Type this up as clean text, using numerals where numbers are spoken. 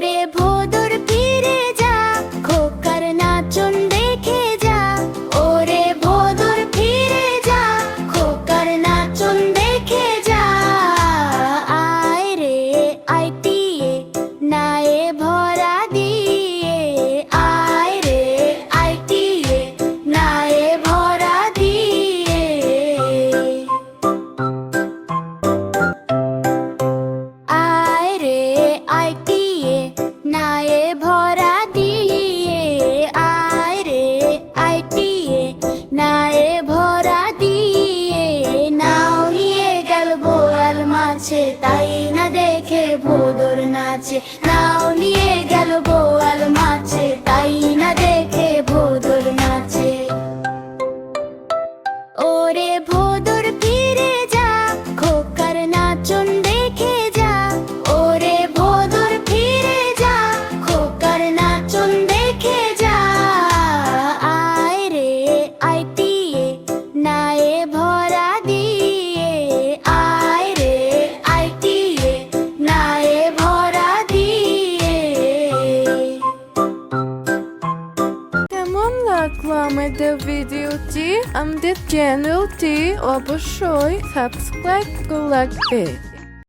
ওরে ভোদর ফিরে যা, খোকার নাচন দেখে যা। ওরে ভোদর ফিরে যা, খোকার নাচন দেখে যা। আয় রে আইটিয়ে, নায়ে ভরা দিয়ে। আয় রে আইটিয়ে, নায়ে ভরা দিয়ে। আয় রে আইটিয়ে, নায়ে ভরা দিয়ে। আয় রে আইটিয়ে, নায়ে ভরা দিয়ে। নাও নিয়ে গেল বোয়াল মাছে, তাই না দেখে ভোদর নাচে। নাও নিয়ে গেল বোয়াল মাছে, তাই না দেখে ভোদর নাচে। ওরে ভোদর ফিরে যা, খোকার নাচন দেখে যা। ওরে ভোদর ফিরে যা, খোকার নাচন দেখে যা। আয় রে আইটিয়ে, নায়ে ভরা দিয়ে। আয় রে আইটিয়ে, নায়ে ভরা দিয়ে। কেমন লাগলো আমাদের ভিডিওটি? আমাদের চ্যানেলটি অবশ্যই সাবস্ক্রাইব করে রাখবে।